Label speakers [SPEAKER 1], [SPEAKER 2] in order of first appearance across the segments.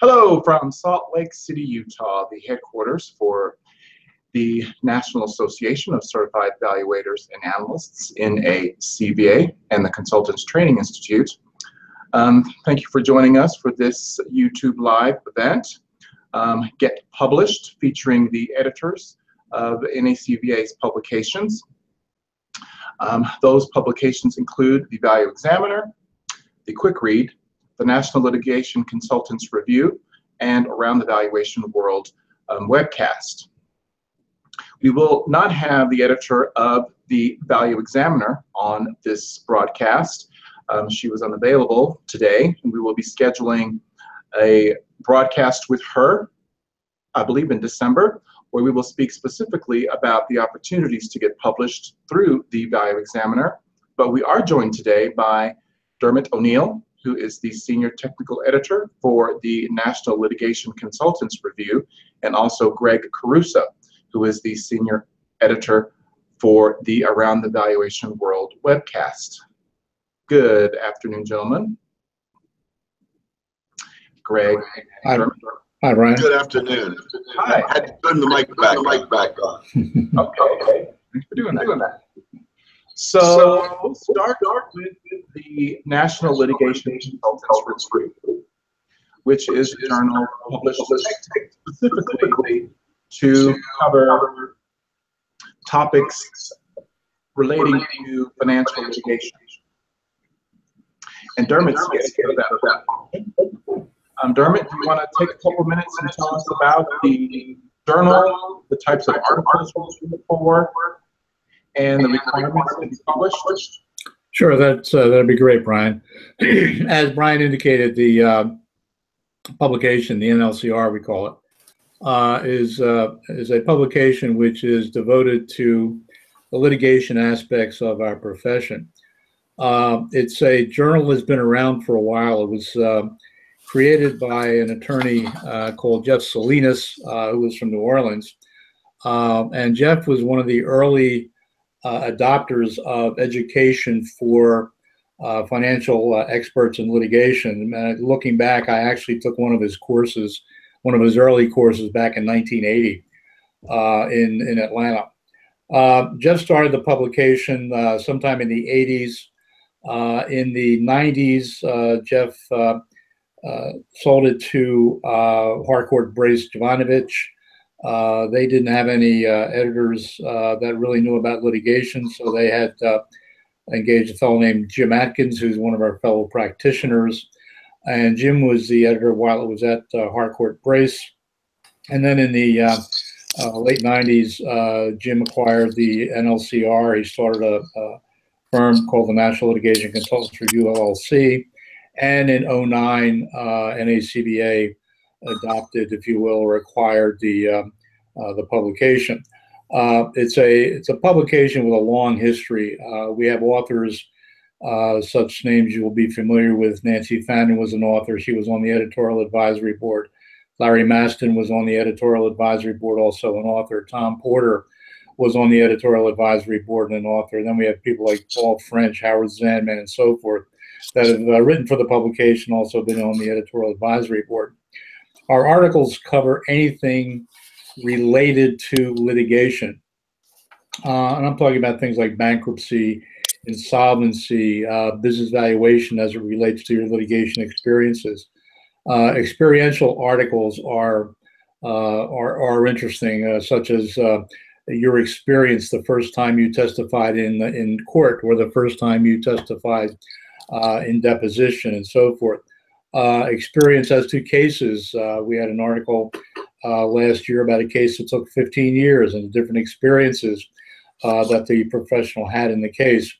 [SPEAKER 1] Hello from Salt Lake City, Utah, the headquarters for the National Association of Certified Evaluators and Analysts, NACVA, and the Consultants Training Institute. Thank you for joining us for this YouTube Live event, Get Published, featuring the editors of NACVA's publications. Those publications include the Value Examiner, the Quick Read, the National Litigation Consultants Review, and Around the Valuation World webcast. We will not have the editor of the Value Examiner on this broadcast. She was unavailable today, and we will be scheduling a broadcast with her, I believe in December, where we will speak specifically about the opportunities to get published through the Value Examiner. But we are joined today by Dermot O'Neill, who is the Senior Technical Editor for the National Litigation Consultants Review, and also Greg Caruso, who is the Senior Editor for the Around the Valuation World webcast. Good afternoon, gentlemen. Greg.
[SPEAKER 2] Hi, Brian.
[SPEAKER 3] Good afternoon.
[SPEAKER 1] Hi.
[SPEAKER 3] I had to turn the mic back on.
[SPEAKER 1] Okay. Thanks for doing that. So we'll start with the National Litigation Consultants Review, which is a journal published specifically to cover topics relating to financial litigation. And Dermot's here for that. Dermot, do you want to take a couple minutes and tell us about the journal, the types of articles we're looking for, and the requirements to be published?
[SPEAKER 2] Sure, that'd be great, Brian. As Brian indicated, the publication, the NLCR we call it, is a publication which is devoted to the litigation aspects of our profession. It's a journal that's been around for a while. It was created by an attorney called Jeff Salinas, who was from New Orleans. And Jeff was one of the early adopters of education for financial experts in litigation. Looking back, I actually took one of his courses, one of his early courses back in 1980 in Atlanta. Jeff started the publication sometime in the 80s. In the 90s, Jeff sold it to Harcourt Brace Jovanovich. They didn't have any editors that really knew about litigation, so they had engaged a fellow named Jim Atkins, who's one of our fellow practitioners. And Jim was the editor while it was at Harcourt Brace. And then in the late 90s, Jim acquired the NLCR. He started a firm called the National Litigation Consultants Review, LLC. And in 2009, NACVA adopted, if you will, or acquired the publication. It's a publication with a long history. We have authors, such names you will be familiar with. Nancy Fannin was an author. She was on the editorial advisory board. Larry Maston was on the editorial advisory board, also an author. Tom Porter was on the editorial advisory board and an author. And then we have people like Paul French, Howard Zanman, and so forth that have written for the publication, also been on the editorial advisory board. Our articles cover anything related to litigation. And I'm talking about things like bankruptcy, insolvency, business valuation as it relates to your litigation experiences. Experiential articles are interesting, such as your experience the first time you testified in court, or the first time you testified in deposition, and so forth. Experience as to cases. We had an article last year about a case that took 15 years and the different experiences that the professional had in the case.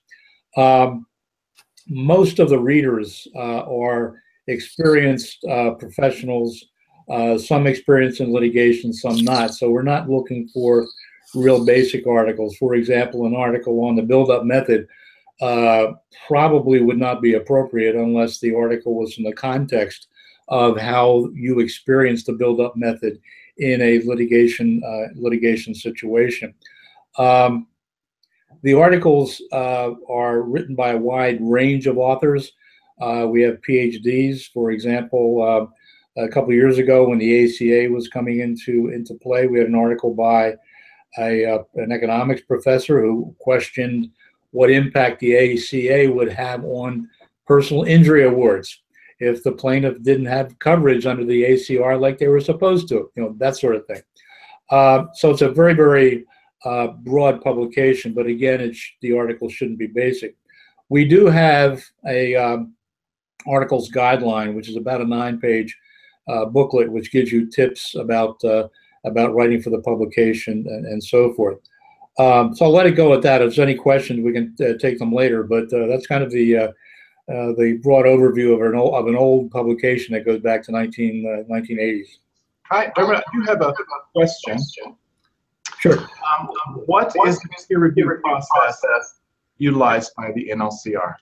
[SPEAKER 2] Most of the readers are experienced professionals, some experience in litigation, some not. So we're not looking for real basic articles. For example, an article on the build-up method probably would not be appropriate unless the article was in the context of how you experience the build-up method in a litigation situation. The articles are written by a wide range of authors. We have PhDs, for example. a couple of years ago when the ACA was coming into play. We had an article by an economics professor who questioned what impact the ACA would have on personal injury awards if the plaintiff didn't have coverage under the ACR like they were supposed to, that sort of thing. So it's a very, very broad publication, but again, the article shouldn't be basic. We do have a articles guideline, which is about a 9-page booklet, which gives you tips about writing for the publication and so forth. So I'll let it go at that. If there's any questions, we can take them later. But that's kind of the broad overview of an old publication that goes back to 1980s.
[SPEAKER 1] Hi, Dermot, I do have a question.
[SPEAKER 2] Sure.
[SPEAKER 1] What is the peer review process utilized by the NLCR?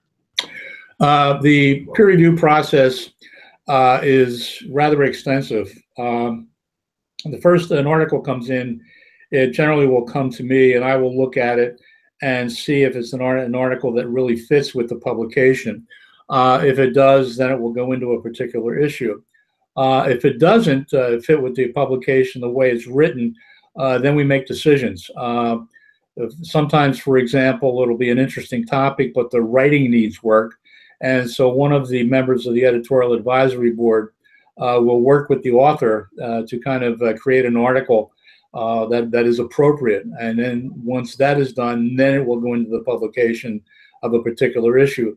[SPEAKER 2] The peer review process is rather extensive. The first an article comes in, it generally will come to me, and I will look at it and see if it's an article that really fits with the publication. If it does, then it will go into a particular issue. If it doesn't fit with the publication the way it's written, then we make decisions. Sometimes, for example, it'll be an interesting topic, but the writing needs work. And so one of the members of the editorial advisory board will work with the author to kind of create an article that is appropriate. And then once that is done, then it will go into the publication of a particular issue.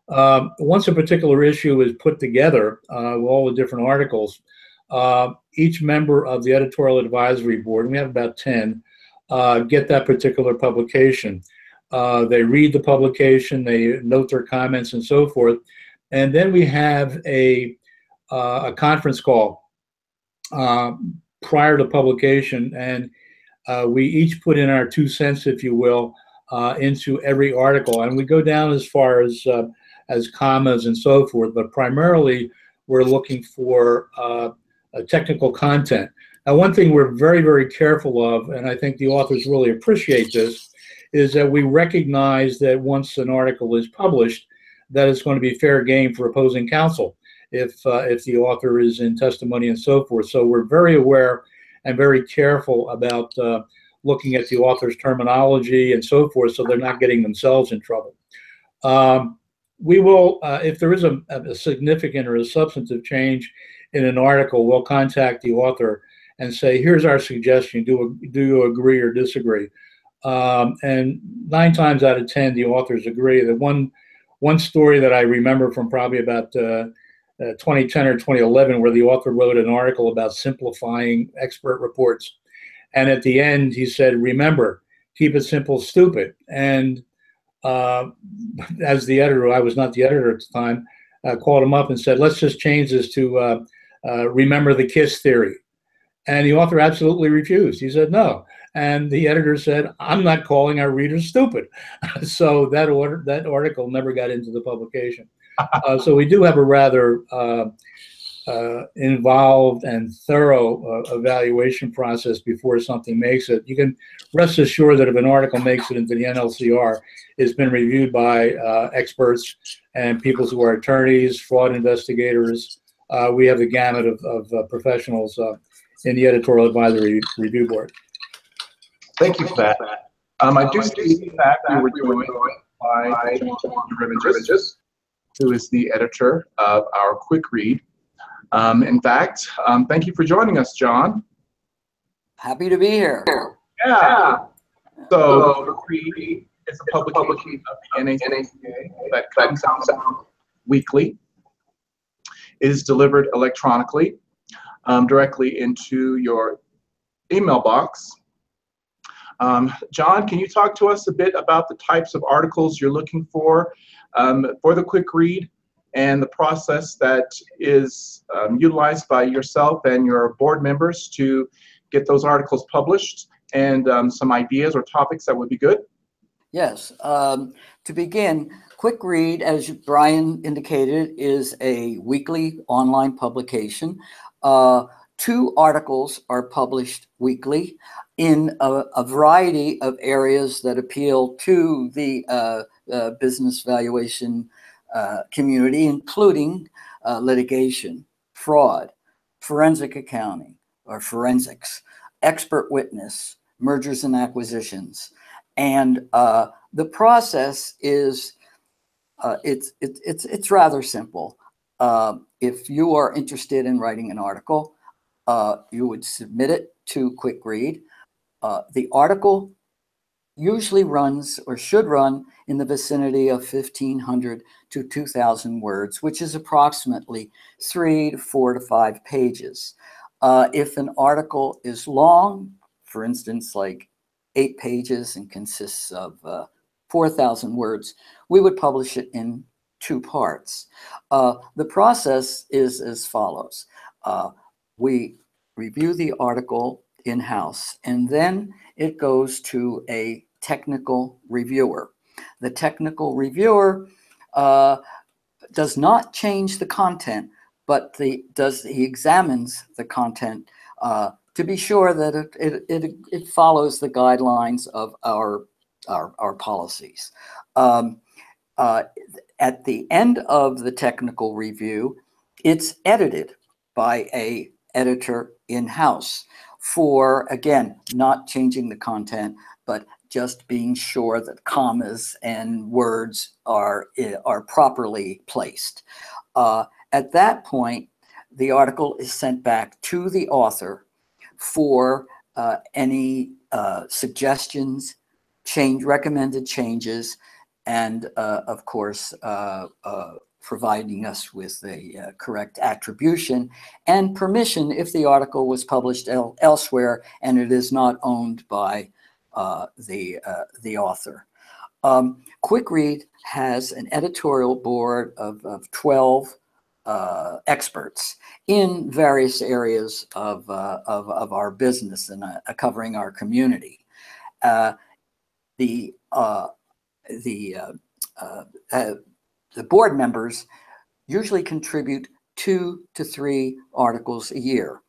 [SPEAKER 2] Once a particular issue is put together with all the different articles, each member of the editorial advisory board, and we have about 10, get that particular publication. They read the publication, they note their comments and so forth, and then we have a conference call prior to publication, and we each put in our 2 cents, if you will, into every article, and we go down as far as commas and so forth, but primarily we're looking for technical content. Now, one thing we're very, very careful of, and I think the authors really appreciate this, is that we recognize that once an article is published, that it's going to be fair game for opposing counsel if the author is in testimony and so forth. So we're very aware and very careful about looking at the author's terminology and so forth, so they're not getting themselves in trouble. We will, if there is a significant or a substantive change in an article, we'll contact the author and say, here's our suggestion, do you agree or disagree? And 9 times out of 10, the authors agree. The one story that I remember from probably about 2010 or 2011, where the author wrote an article about simplifying expert reports. And at the end, he said, remember, keep it simple, stupid. And as the editor, I was not the editor at the time, called him up and said, let's just change this to remember the KISS theory. And the author absolutely refused. He said, no. And the editor said, I'm not calling our readers stupid. So that article never got into the publication. So we do have a rather involved and thorough evaluation process before something makes it. You can rest assured that if an article makes it into the NLCR, it's been reviewed by experts and people who are attorneys, fraud investigators. We have the gamut of professionals in the editorial advisory review board.
[SPEAKER 1] Thank you for that. I do see that you were joined by Deremigis, who is the editor of our Quick Read. In fact, thank you for joining us, John.
[SPEAKER 4] Happy to be here.
[SPEAKER 1] Yeah. So, Quick Read is a publication of the NACVA that comes out weekly. It is delivered electronically directly into your email box. John, can you talk to us a bit about the types of articles you're looking for the Quick Read and the process that is utilized by yourself and your board members to get those articles published, and some ideas or topics that would be good?
[SPEAKER 4] Yes. To begin, Quick Read, as Brian indicated, is a weekly online publication. 2 articles are published weekly in a variety of areas that appeal to the business valuation community, including litigation, fraud, forensic accounting or forensics, expert witness, mergers and acquisitions. And the process is, it's rather simple. If you are interested in writing an article, you would submit it to Quick Read. The article usually runs or should run in the vicinity of 1,500 to 2,000 words, which is approximately 3 to 4 to 5 pages. If an article is long, for instance, like 8 pages and consists of 4,000 words, we would publish it in 2 parts. The process is as follows. We review the article in-house, and then it goes to a technical reviewer. The technical reviewer does not change the content, but he examines the content to be sure that it follows the guidelines of our policies. At the end of the technical review, it's edited by a editor in-house for, again, not changing the content, but just being sure that commas and words are properly placed. At that point, the article is sent back to the author for any suggestions, recommended changes, and of course, providing us with a correct attribution and permission if the article was published elsewhere and it is not owned by the author. Quick Read has an editorial board of 12 experts in various areas of our business and covering our community. The board members usually contribute 2 to 3 articles a year.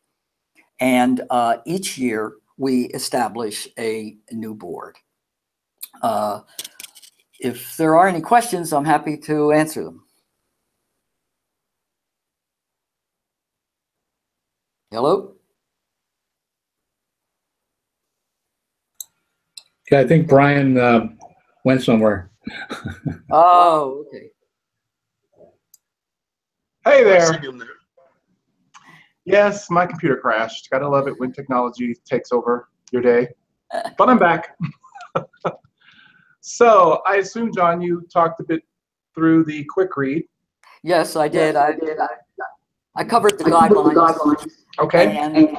[SPEAKER 4] And each year we establish a new board. If there are any questions, I'm happy to answer them. Hello?
[SPEAKER 2] Okay, I think Brian went somewhere.
[SPEAKER 4] Oh, okay.
[SPEAKER 1] Hey there. Yes, my computer crashed. Gotta love it when technology takes over your day. But I'm back. So I assume, John, you talked a bit through the Quick Read.
[SPEAKER 4] Yes, I did. I covered the guidelines.
[SPEAKER 1] Okay.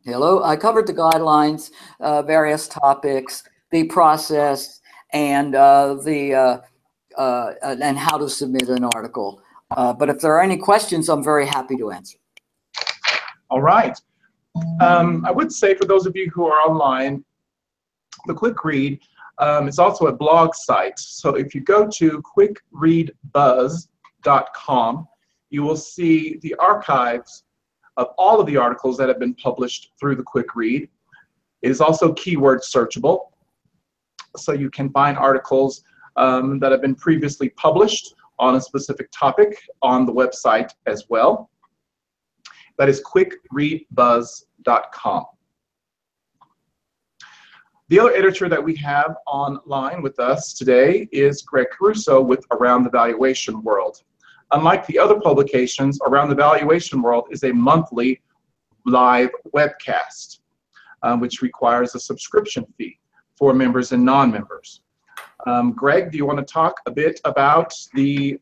[SPEAKER 4] Hello. I covered the guidelines, various topics, the process, and how to submit an article. But if there are any questions, I'm very happy to answer.
[SPEAKER 1] All right. I would say for those of you who are online, the Quick Read is also a blog site. So if you go to quickreadbuzz.com, you will see the archives of all of the articles that have been published through the Quick Read. It is also keyword searchable, so you can find articles that have been previously published on a specific topic on the website as well. That is quickreadbuzz.com. The other editor that we have online with us today is Greg Caruso with Around the Valuation World. Unlike the other publications, Around the Valuation World is a monthly live webcast, which requires a subscription fee for members and non-members. Greg, do you want to talk a bit about the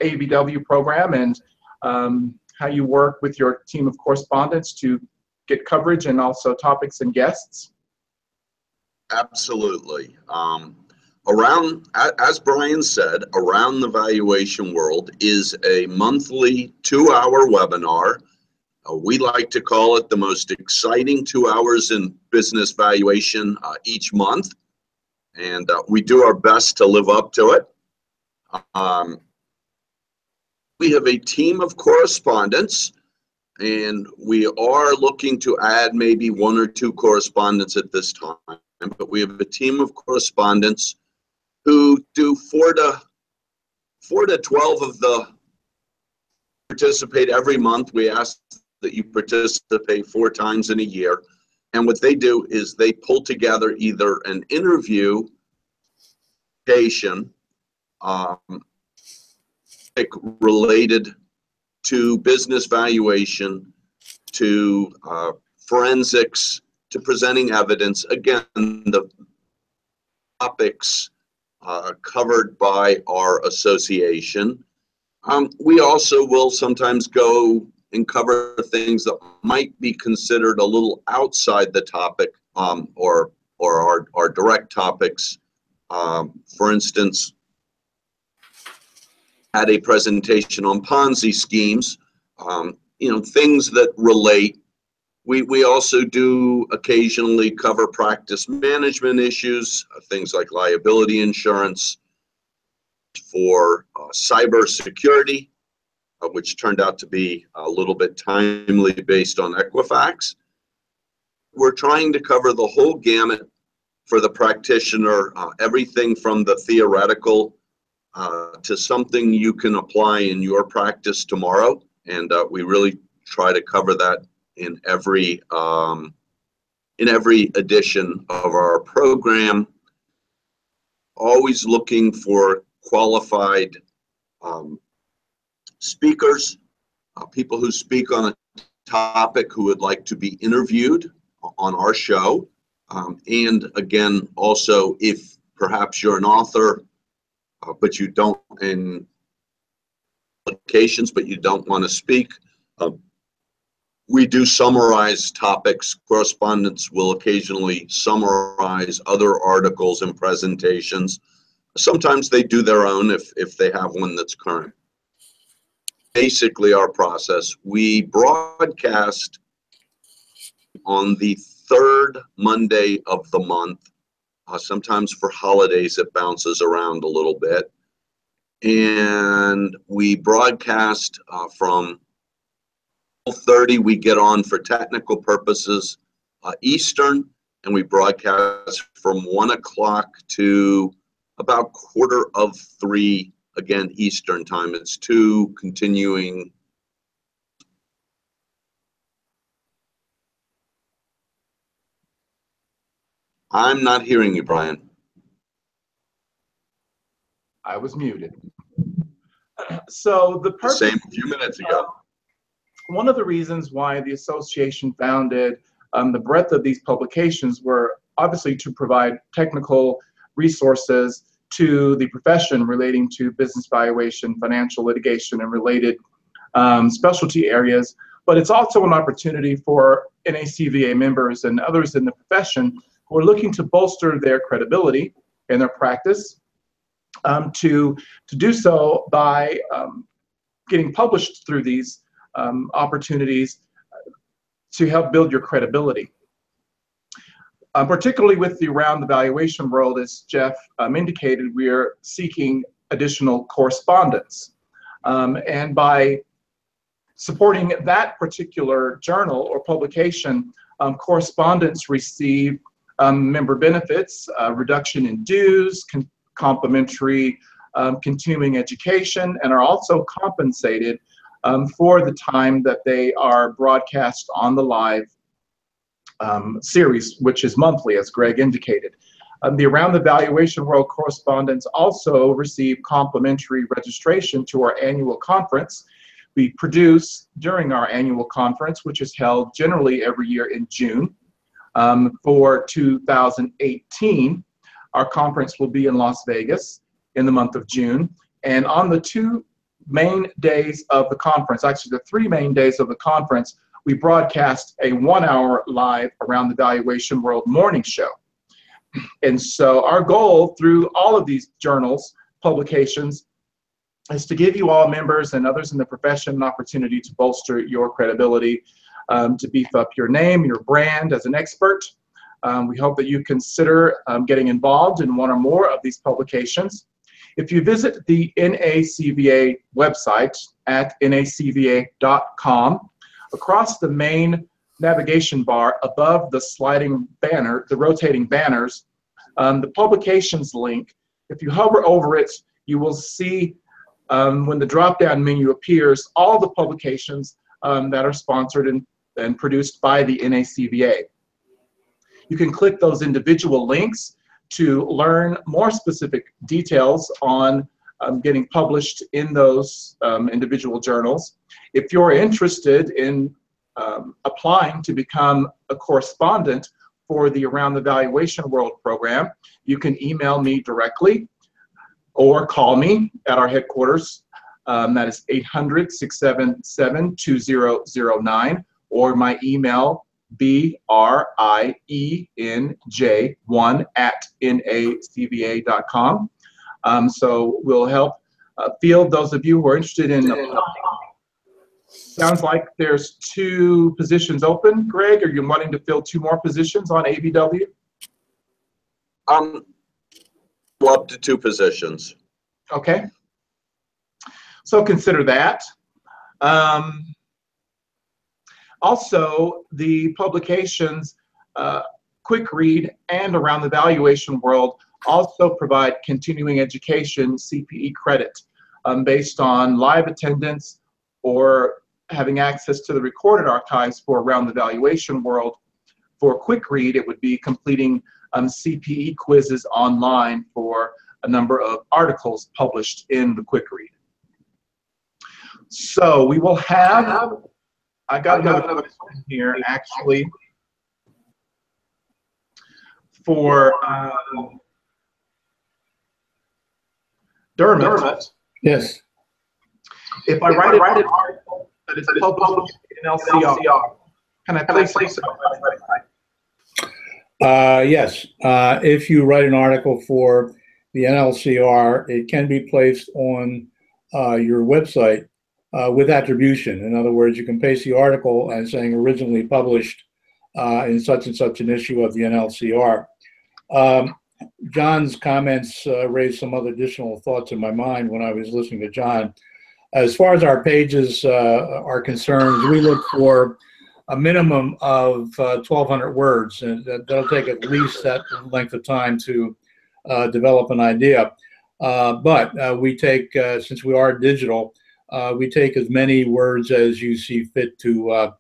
[SPEAKER 1] AVW program and how you work with your team of correspondents to get coverage and also topics and guests?
[SPEAKER 3] Absolutely. As Brian said, Around the Valuation World is a monthly 2-hour webinar. We like to call it the most exciting 2 hours in business valuation each month. And we do our best to live up to it. We have a team of correspondents, and we are looking to add maybe 1 or 2 correspondents at this time. But we have a team of correspondents who do 4 to 12 of the participate every month. We ask that you participate 4 times in a year. And what they do is they pull together either an interview related to business valuation, to forensics, to presenting evidence. Again, the topics covered by our association. We also will sometimes go and cover things that might be considered a little outside the topic, or our direct topics. For instance, had a presentation on Ponzi schemes, things that relate. We also do occasionally cover practice management issues, things like liability insurance, for cybersecurity, which turned out to be a little bit timely based on Equifax. We're trying to cover the whole gamut for the practitioner, everything from the theoretical to something you can apply in your practice tomorrow. And we really try to cover that in every edition of our program. Always looking for qualified speakers, people who speak on a topic who would like to be interviewed on our show. And again, also, if perhaps you're an author, but you don't in publications, but you don't want to speak, we do summarize topics. Correspondents will occasionally summarize other articles and presentations. Sometimes they do their own if they have one that's current. Basically, our process, we broadcast on the 3rd Monday of the month. Sometimes for holidays, it bounces around a little bit. And we broadcast from 12:30, we get on for technical purposes Eastern, and we broadcast from 1 o'clock to about 2:45, again, Eastern time. It's 2 continuing. I'm not hearing you, Brian.
[SPEAKER 1] I was muted. So the purpose,
[SPEAKER 3] same a few minutes ago.
[SPEAKER 1] One of the reasons why the association founded the breadth of these publications were obviously to provide technical resources to the profession relating to business valuation, financial litigation, and related specialty areas. But it's also an opportunity for NACVA members and others in the profession who are looking to bolster their credibility in their practice, to do so by getting published through these opportunities to help build your credibility. Particularly with the around the valuation world, as Jeff indicated, we are seeking additional correspondence. And by supporting that particular journal or publication, correspondents receive member benefits, reduction in dues, complimentary continuing education, and are also compensated for the time that they are broadcast on the live series, which is monthly, as Greg indicated. The Around the Valuation World correspondents also receive complimentary registration to our annual conference. We produce during our annual conference, which is held generally every year in June. For 2018, our conference will be in Las Vegas in the month of June. And on the 2 main days of the conference, actually the 3 main days of the conference, we broadcast a 1-hour live Around the Valuation World morning show. And so our goal through all of these journals, publications, is to give you all members and others in the profession an opportunity to bolster your credibility, to beef up your name, your brand as an expert. We hope that you consider getting involved in one or more of these publications. If you visit the NACVA website at nacva.com, across the main navigation bar above the sliding banner, the rotating banners, the publications link, if you hover over it, you will see when the drop-down menu appears, all the publications that are sponsored and produced by the NACVA. You can click those individual links to learn more specific details on getting published in those individual journals. If you're interested in applying to become a correspondent for the Around the Valuation World program, you can email me directly or call me at our headquarters. That is 800-677-2009, or my email, BRIENJ1@NACVA.com. So we'll help field those of you who are interested in applying. Sounds like there's 2 positions open. Greg, are you wanting to fill 2 more positions on AVW?
[SPEAKER 3] Well, up to 2 positions.
[SPEAKER 1] Okay. So consider that. Also, the publications Quick Read and Around the Valuation World also provide continuing education CPE credit based on live attendance or having access to the recorded archives for Around the Valuation World. For Quick Read, it would be completing CPE quizzes online for a number of articles published in the Quick Read. So we will have, I got another question here actually for Dermot.
[SPEAKER 2] Yes.
[SPEAKER 1] If I write an article that is published in LCR, can I place it on the website?
[SPEAKER 2] Yes. If you write an article for the NLCR, it can be placed on your website with attribution. In other words, you can paste the article as saying originally published in such and such an issue of the NLCR. John's comments raised some other additional thoughts in my mind when I was listening to John. As far as our pages are concerned, we look for a minimum of 1,200 words, and that'll take at least that length of time to develop an idea. But we take, since we are digital, we take as many words as you see fit to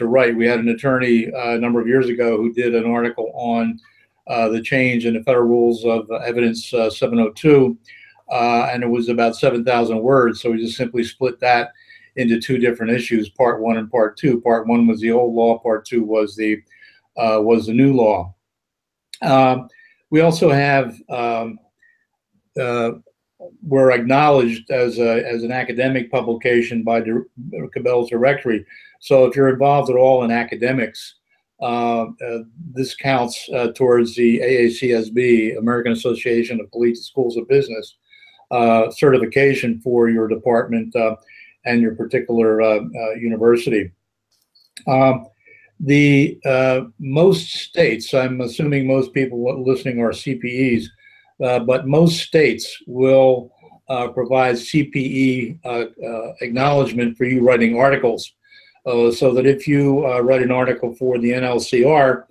[SPEAKER 2] write. We had an attorney a number of years ago who did an article on the change in the Federal Rules of Evidence 702, and it was about 7,000 words. So we just simply split that into 2 different issues, part 1 and part 2. Part 1 was the old law, part 2 was the new law. We also have, we're acknowledged as an academic publication by Cabell's Directory. So if you're involved at all in academics, this counts towards the AACSB, American Association of Collegiate Schools of Business, certification for your department and your particular university. Most states, I'm assuming most people listening are CPEs, but most states will provide CPE acknowledgement for you writing articles. So that if you write an article for the NLCR,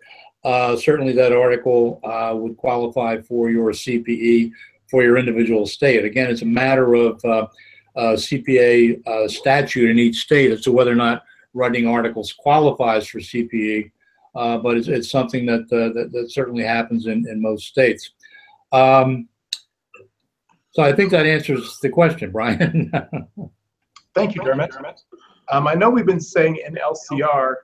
[SPEAKER 2] certainly that article would qualify for your CPE for your individual state. Again, it's a matter of CPA statute in each state as to whether or not writing articles qualifies for CPE, but it's something that certainly happens in most states. So I think that answers the question, Brian.
[SPEAKER 1] Thank you, Dermot. I know we've been saying NLCR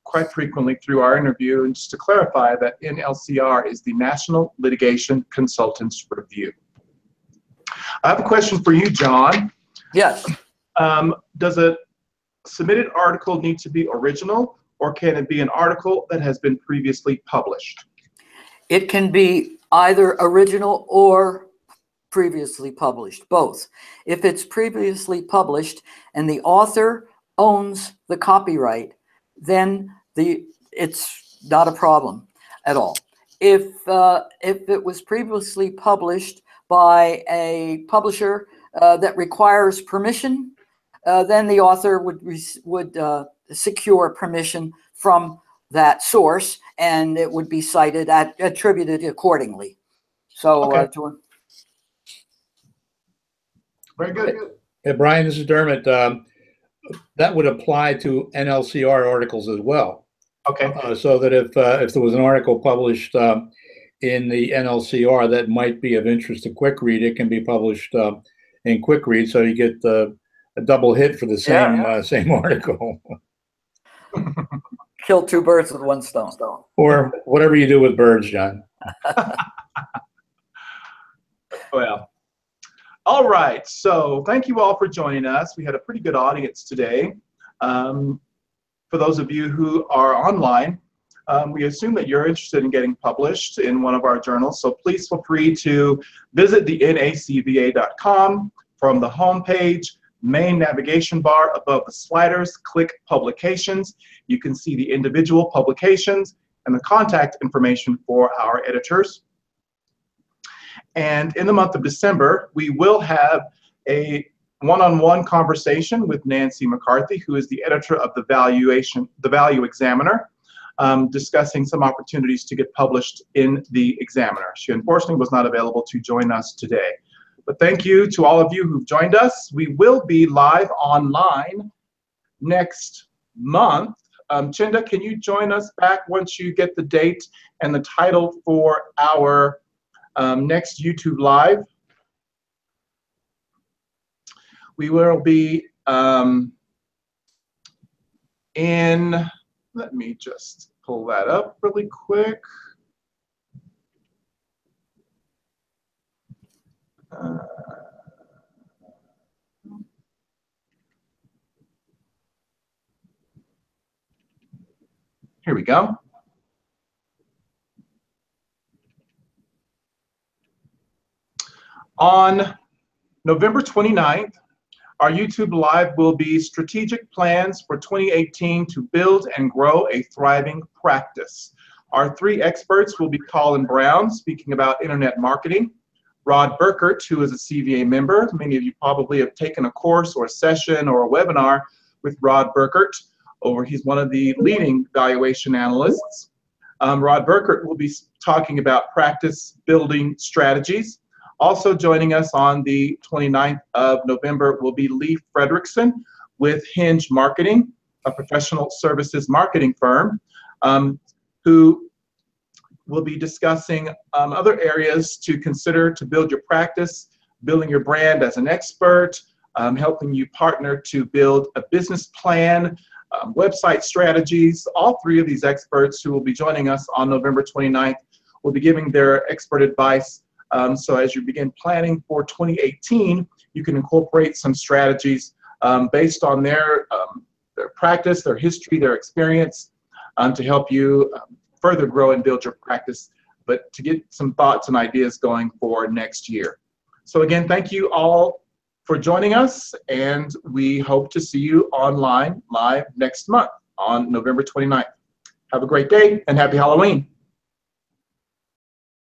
[SPEAKER 1] quite frequently through our interview, and just to clarify that NLCR is the National Litigation Consultants Review. I have a question for you, John.
[SPEAKER 4] Yes.
[SPEAKER 1] Does a submitted article need to be original, or can it be an article that has been previously published?
[SPEAKER 4] It can be either original or previously published, both. If it's previously published and the author owns the copyright, then it's not a problem at all. If it was previously published by a publisher that requires permission, then the author would secure permission from that source, and it would be cited, attributed accordingly. So,
[SPEAKER 1] okay. Very good.
[SPEAKER 2] Hey, Brian, this is Dermot. That would apply to NLCR articles as well.
[SPEAKER 1] Okay.
[SPEAKER 2] So that if there was an article published in the NLCR that might be of interest to Quick Read, it can be published in Quick Read, so you get a double hit for the same article.
[SPEAKER 4] Kill two birds with one stone.
[SPEAKER 2] Or whatever you do with birds, John.
[SPEAKER 1] Well, all right. So thank you all for joining us. We had a pretty good audience today. For those of you who are online, we assume that you're interested in getting published in one of our journals. So please feel free to visit the NACVA.com. From the homepage, main navigation bar above the sliders, click Publications. You can see the individual publications and the contact information for our editors. And in the month of December, we will have a one-on-one conversation with Nancy McCarthy, who is the editor of the Value Examiner, discussing some opportunities to get published in the Examiner. She unfortunately was not available to join us today. But thank you to all of you who've joined us. We will be live online next month. Chinda, can you join us back once you get the date and the title for our next YouTube Live? We will be let me just pull that up really quick. Here we go. On November 29th, our YouTube Live will be Strategic Plans for 2018 to Build and Grow a Thriving Practice. Our three experts will be Colin Brown, speaking about internet marketing, Rod Burkert, who is a CVA member. Many of you probably have taken a course or a session or a webinar with Rod Burkert. He's one of the leading valuation analysts. Rod Burkert will be talking about practice building strategies. Also joining us on the 29th of November will be Lee Fredrickson with Hinge Marketing, a professional services marketing firm, who will be discussing other areas to consider to build your practice, building your brand as an expert, helping you partner to build a business plan, website strategies. All three of these experts who will be joining us on November 29th will be giving their expert advice. So as you begin planning for 2018, you can incorporate some strategies based on their practice, their history, their experience, to help you further grow and build your practice, but to get some thoughts and ideas going for next year. So again, thank you all for joining us, and we hope to see you online live next month on November 29th. Have a great day and happy Halloween.